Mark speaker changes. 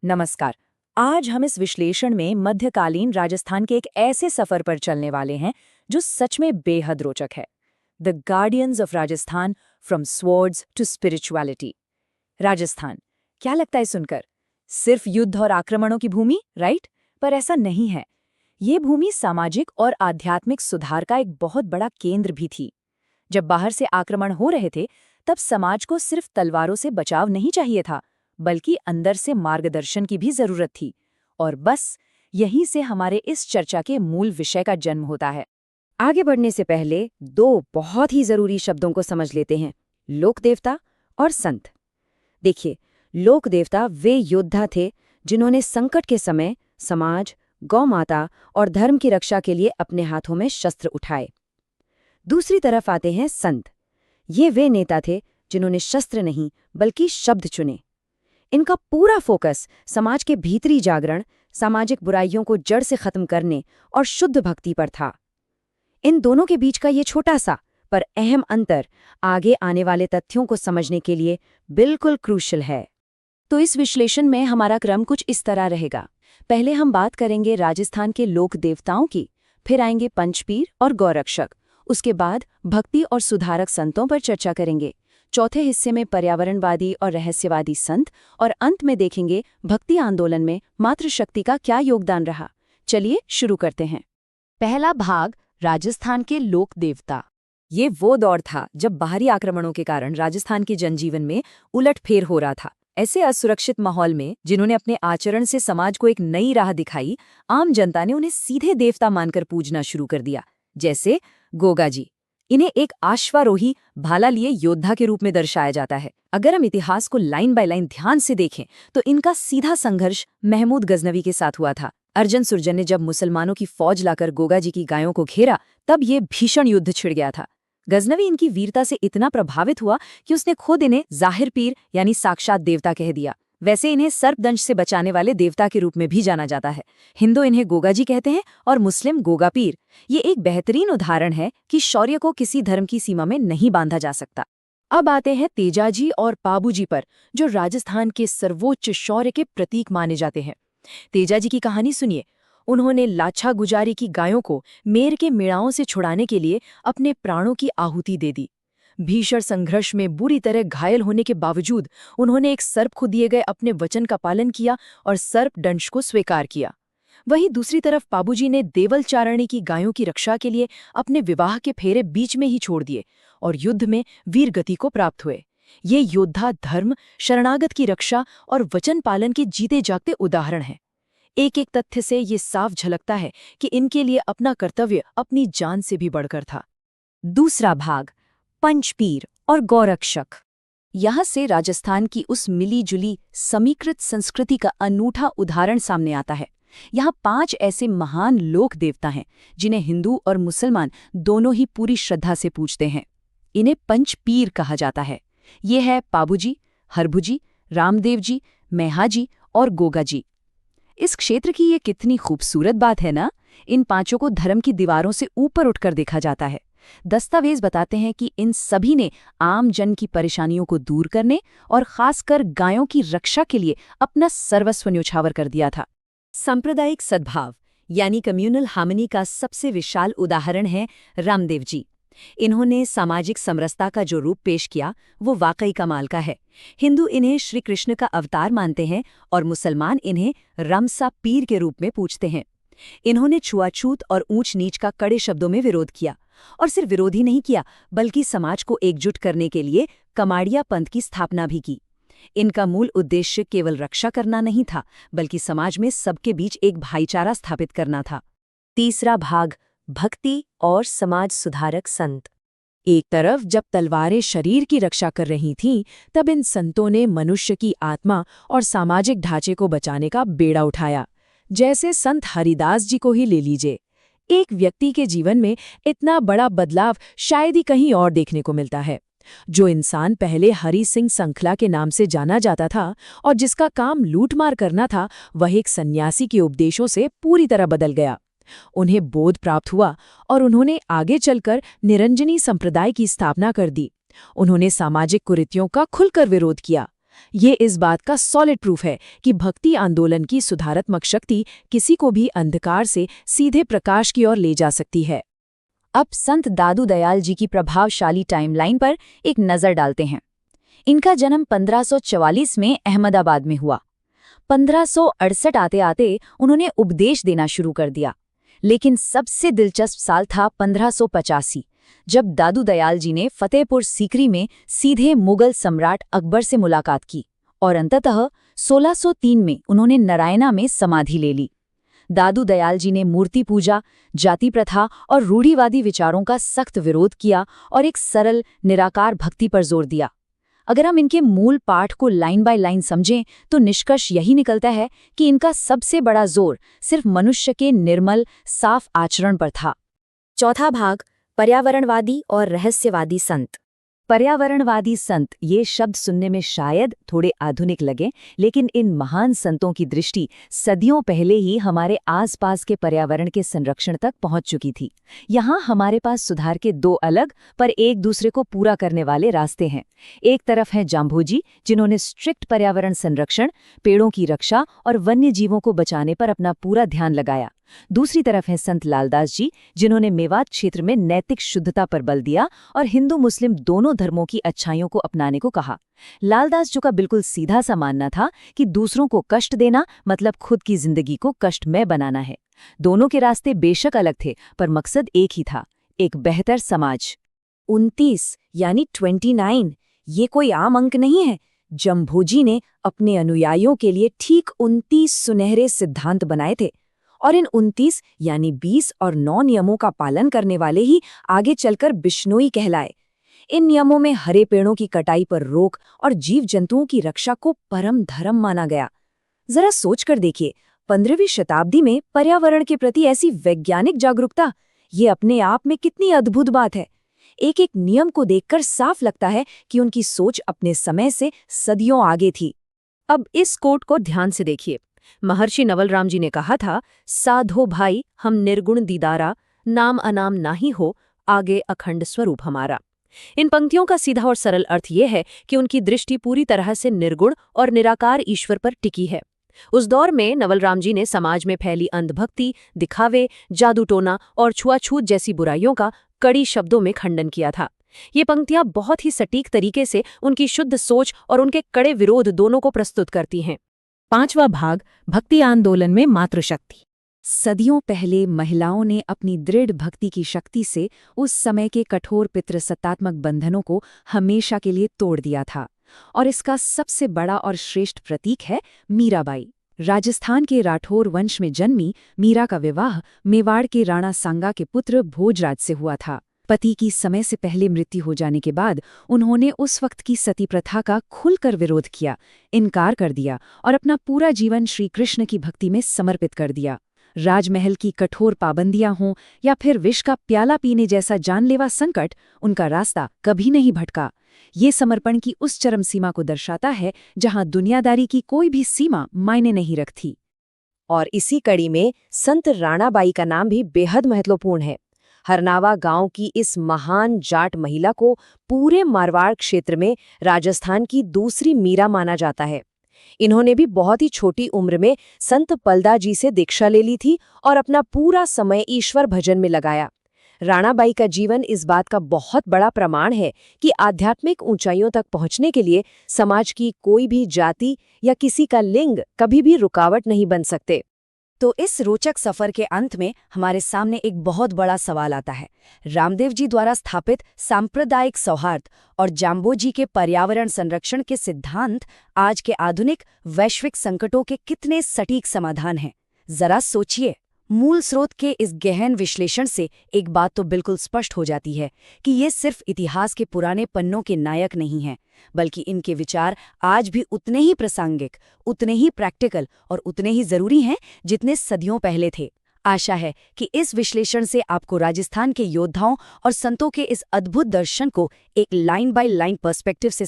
Speaker 1: नमस्कार। आज हम इस विश्लेषण में मध्यकालीन राजस्थान के एक ऐसे सफर पर चलने वाले हैं जो सच में बेहद रोचक है। The guardians of Rajasthan, from swords to spirituality. Rajasthan, क्या लगता है सुनकर? सिर्फ युद्ध और आक्रमणों की भूमि, राइट? पर ऐसा नहीं है। ये भूमि सामाजिक और आध्यात्मिक सुधार का एक बहुत बड़ा केंद्र भी थी। जब बाहर से आक्रमण हो रहे थे, तब समाज को सिर्फ तलवारों से बचाव नहीं चाहिए था, बल्कि अंदर से मार्गदर्शन की भी जरूरत थी। और बस यहीं से हमारे इस चर्चा के मूल विषय का जन्म होता है।
Speaker 2: आगे बढ़ने से पहले दो बहुत ही जरूरी शब्दों को समझ लेते हैं, लोक देवता और संत। देखिए, लोक देवता वे योद्धा थे जिन्होंने संकट के समय समाज, गौ माता और धर्म की रक्षा के लिए अपने हाथों में शस्त्र उठाए। दूसरी तरफ आते हैं संत। ये वे नेता थे जिन्होंने शस्त्र नहीं बल्कि शब्द चुने। इनका पूरा फोकस समाज के भीतरी जागरण, सामाजिक बुराइयों को जड़ से खत्म करने और शुद्ध भक्ति पर था। इन दोनों के बीच का ये छोटा सा पर अहम अंतर आगे आने वाले तथ्यों को समझने के लिए बिल्कुल क्रूशियल है।
Speaker 1: तो इस विश्लेषण में हमारा क्रम कुछ इस तरह रहेगा। पहले हम बात करेंगे राजस्थान के लोक देवताओं की, फिर आएंगे पंचपीर और गौरक्षक, उसके बाद भक्ति और सुधारक संतों पर चर्चा करेंगे। चौथे हिस्से में पर्यावरणवादी और रहस्यवादी संत, और अंत में देखेंगे भक्ति आंदोलन में मातृशक्ति का क्या योगदान रहा। चलिए शुरू करते हैं। पहला भाग, राजस्थान के लोक देवता। ये वो दौर था जब बाहरी आक्रमणों के कारण राजस्थान के जनजीवन में उलटफेर हो रहा था। ऐसे असुरक्षित माहौल में जिन्होंने अपने आचरण से समाज को एक नई राह दिखाई, आम जनता ने उन्हें सीधे देवता मानकर पूजना शुरू कर दिया। जैसे गोगा जी, इन्हें एक आश्वारोही, भाला लिए योद्धा के रूप में दर्शाया जाता है। अगर हम इतिहास को लाइन बाय लाइन ध्यान से देखें तो इनका सीधा संघर्ष महमूद गजनवी के साथ हुआ था। अर्जन सुरजन ने जब मुसलमानों की फौज लाकर गोगा जी की गायों को घेरा, तब ये भीषण युद्ध छिड़ गया था। गजनवी इनकी वीरता से इतना प्रभावित हुआ कि उसने खुद इन्हें जाहिर पीर यानी साक्षात देवता कह दिया। वैसे इन्हें सर्पदंश से बचाने वाले देवता के रूप में भी जाना जाता है। हिंदू इन्हें गोगा जी कहते हैं और मुस्लिम गोगा पीर। ये एक बेहतरीन उदाहरण है कि शौर्य को किसी धर्म की सीमा में नहीं बांधा जा सकता। अब आते हैं तेजाजी और पाबूजी पर, जो राजस्थान के सर्वोच्च शौर्य के प्रतीक माने जाते हैं। तेजाजी की कहानी सुनिए। उन्होंने लाछा गुजारी की गायों को मेर के मेड़ाओं से छुड़ाने के लिए अपने प्राणों की आहुति दे दी। भीषण संघर्ष में बुरी तरह घायल होने के बावजूद उन्होंने एक सर्प को दिए गए अपने वचन का पालन किया और सर्प दंश को स्वीकार किया। वहीं दूसरी तरफ पाबूजी ने देवल चारणी की गायों की रक्षा के लिए अपने विवाह के फेरे बीच में ही छोड़ दिए और युद्ध में वीर गति को प्राप्त हुए। ये योद्धा धर्म, शरणागत की रक्षा और वचन पालन के जीते जागते उदाहरण हैं। एक एक तथ्य से ये साफ झलकता है कि इनके लिए अपना कर्तव्य अपनी जान से भी बढ़कर था। दूसरा भाग, पंचपीर और गौरक्षक। यहाँ से राजस्थान की उस मिली जुली समीकृत संस्कृति का अनूठा उदाहरण सामने आता है। यहाँ 5 ऐसे महान लोक देवता हैं जिन्हें हिंदू और मुसलमान दोनों ही पूरी श्रद्धा से पूजते हैं। इन्हें पंचपीर कहा जाता है। ये है पाबूजी, हरभुजी, रामदेव जी, मैहाजी और गोगा जी। इस क्षेत्र की ये कितनी खूबसूरत बात है ना। इन 5 को धर्म की दीवारों से ऊपर उठकर देखा जाता है। दस्तावेज बताते हैं कि इन सभी ने आम जन की परेशानियों को दूर करने और खासकर गायों की रक्षा के लिए अपना सर्वस्व न्यौछावर कर दिया था। सांप्रदायिक सद्भाव यानी कम्युनल हार्मनी का सबसे विशाल उदाहरण है रामदेव जी। इन्होंने सामाजिक समरसता का जो रूप पेश किया वो वाकई कमाल का है। हिंदू इन्हें श्री कृष्ण का अवतार मानते हैं और मुसलमान इन्हें रमसा पीर के रूप में पूजते हैं। इन्होंने छुआछूत और ऊंच नीच का कड़े शब्दों में विरोध किया, और सिर्फ विरोध ही नहीं किया बल्कि समाज को एकजुट करने के लिए कमाड़िया पंथ की स्थापना भी की। इनका मूल उद्देश्य केवल रक्षा करना नहीं था, बल्कि समाज में सबके बीच एक भाईचारा स्थापित करना था। तीसरा भाग, भक्ति और समाज सुधारक संत। एक तरफ जब तलवारें शरीर की रक्षा कर रही थीं, तब इन संतों ने मनुष्य की आत्मा और सामाजिक ढांचे को बचाने का बेड़ा उठाया। जैसे संत हरिदास जी को ही ले लीजिए। एक व्यक्ति के जीवन में इतना बड़ा बदलाव शायद ही कहीं और देखने को मिलता है। जो इंसान पहले हरि सिंह संखला के नाम से जाना जाता था और जिसका काम लूटमार करना था, वह एक सन्यासी के उपदेशों से पूरी तरह बदल गया। उन्हें बोध प्राप्त हुआ और उन्होंने आगे चलकर निरंजनी संप्रदाय की स्थापना कर दी। उन्होंने सामाजिक कुरीतियों का खुलकर विरोध किया। ये इस बात का सॉलिड प्रूफ है कि भक्ति आंदोलन की सुधारात्मक शक्ति किसी को भी अंधकार से सीधे प्रकाश की ओर ले जा सकती है। अब संत दादू दयाल जी की प्रभावशाली टाइमलाइन पर एक नज़र डालते हैं। इनका जन्म 1544 में अहमदाबाद में हुआ। 1568 आते आते उन्होंने उपदेश देना शुरू कर दिया। लेकिन सबसे दिलचस्प साल था 1585, जब दादू दयाल जी ने फतेहपुर सीकरी में सीधे मुगल सम्राट अकबर से मुलाकात की और अंततः 1603 में उन्होंने नारायणा में समाधि ले ली। दादू दयाल जी ने मूर्ति पूजा, जाति प्रथा और रूढ़िवादी विचारों का सख्त विरोध किया और एक सरल निराकार भक्ति पर जोर दिया। अगर हम इनके मूल पाठ को लाइन बाय लाइन समझें तो निष्कर्ष यही निकलता है कि इनका सबसे बड़ा जोर सिर्फ मनुष्य के निर्मल, साफ आचरण पर था।
Speaker 2: चौथा भाग, पर्यावरणवादी और रहस्यवादी संत।
Speaker 1: पर्यावरणवादी संत, ये शब्द सुनने में शायद थोड़े आधुनिक लगे, लेकिन इन महान संतों की दृष्टि सदियों पहले ही हमारे आसपास के पर्यावरण के संरक्षण तक पहुंच चुकी थी। यहाँ हमारे पास सुधार के दो अलग पर एक दूसरे को पूरा करने वाले रास्ते हैं। एक तरफ है जाम्भोजी, जिन्होंने स्ट्रिक्ट पर्यावरण संरक्षण, पेड़ों की रक्षा और वन्य जीवों को बचाने पर अपना पूरा ध्यान लगाया। दूसरी तरफ है संत लालदास जी, जिन्होंने मेवात क्षेत्र में नैतिक शुद्धता पर बल दिया और हिंदू मुस्लिम दोनों धर्मों की अच्छाइयों को अपनाने को कहा। लालदास जी का बिल्कुल सीधा सा मानना था कि दूसरों को कष्ट देना मतलब खुद की जिंदगी को कष्टमय बनाना है। दोनों के रास्ते बेशक अलग थे, पर मकसद एक ही था, एक बेहतर समाज। 29 यानी 29, ये कोई आम अंक नहीं है। जम्भोजी ने अपने अनुयायियों के लिए ठीक 29 सुनहरे सिद्धांत बनाए थे, और इन 29 यानी 20 और 9 नियमों का पालन करने वाले ही आगे चलकर बिश्नोई कहलाए। इन नियमों में हरे पेड़ों की कटाई पर रोक और जीव जंतुओं की रक्षा को परम धर्म माना गया। जरा सोचकर देखिए, 15वीं शताब्दी में पर्यावरण के प्रति ऐसी वैज्ञानिक जागरूकता, ये अपने आप में कितनी अद्भुत बात है। एक एक नियम को देखकर साफ लगता है कि उनकी सोच अपने समय से सदियों आगे थी।
Speaker 2: अब इस कोट को ध्यान से देखिए। महर्षि नवल राम जी ने कहा था, साधो भाई हम निर्गुण दीदारा, नाम अनाम नाही हो, आगे अखंड स्वरूप हमारा। इन पंक्तियों का सीधा और सरल अर्थ ये है कि उनकी दृष्टि पूरी तरह से निर्गुण और निराकार ईश्वर पर टिकी है। उस दौर में नवल राम जी ने समाज में फैली अंधभक्ति, दिखावे, जादू टोना और छुआछूत जैसी बुराइयों का कड़ी शब्दों में खंडन किया था। ये पंक्तियां बहुत ही सटीक तरीके से उनकी शुद्ध सोच और उनके कड़े विरोध दोनों को प्रस्तुत करती हैं।
Speaker 1: 5वां भाग, भक्ति आंदोलन में मातृशक्ति। सदियों पहले महिलाओं ने अपनी दृढ़ भक्ति की शक्ति से उस समय के कठोर पितृसत्तात्मक बंधनों को हमेशा के लिए तोड़ दिया था, और इसका सबसे बड़ा और श्रेष्ठ प्रतीक है मीराबाई। राजस्थान के राठौर वंश में जन्मी मीरा का विवाह मेवाड़ के राणा सांगा के पुत्र भोजराज से हुआ था। पति की समय से पहले मृत्यु हो जाने के बाद उन्होंने उस वक्त की सती प्रथा का खुलकर विरोध किया, इनकार कर दिया और अपना पूरा जीवन श्री कृष्ण की भक्ति में समर्पित कर दिया। राजमहल की कठोर पाबंदियां हों या फिर विष का प्याला पीने जैसा जानलेवा संकट, उनका रास्ता कभी नहीं भटका। ये समर्पण की उस चरम सीमा को दर्शाता है जहां दुनियादारी की कोई भी सीमा मायने नहीं रखती।
Speaker 2: और इसी कड़ी में संत राणाबाई का नाम भी बेहद महत्वपूर्ण है। हरनावा गांव की इस महान जाट महिला को पूरे मारवाड़ क्षेत्र में राजस्थान की दूसरी मीरा माना जाता है। इन्होंने भी बहुत ही छोटी उम्र में संत पलदा जी से दीक्षा ले ली थी और अपना पूरा समय ईश्वर भजन में लगाया। राणाबाई का जीवन इस बात का बहुत बड़ा प्रमाण है कि आध्यात्मिक ऊंचाइयों तक पहुंचने के लिए समाज की कोई भी जाति या किसी का लिंग कभी भी रुकावट नहीं बन सकते। तो इस रोचक सफर के अंत में हमारे सामने एक बहुत बड़ा सवाल आता है। रामदेव जी द्वारा स्थापित सांप्रदायिक सौहार्द और जाम्बोजी के पर्यावरण संरक्षण के सिद्धांत आज के आधुनिक वैश्विक संकटों के कितने सटीक समाधान हैं? जरा सोचिए। मूल स्रोत के इस गहन विश्लेषण से एक बात तो बिल्कुल स्पष्ट हो जाती है कि ये सिर्फ इतिहास के पुराने पन्नों के नायक नहीं हैं, बल्कि इनके विचार आज भी उतने ही प्रासंगिक, उतने ही प्रैक्टिकल और उतने ही जरूरी हैं जितने सदियों पहले थे। आशा है कि इस विश्लेषण से आपको राजस्थान के योद्धाओं और संतों के इस अद्भुत दर्शन को एक लाइन बाय लाइन पर्सपेक्टिव से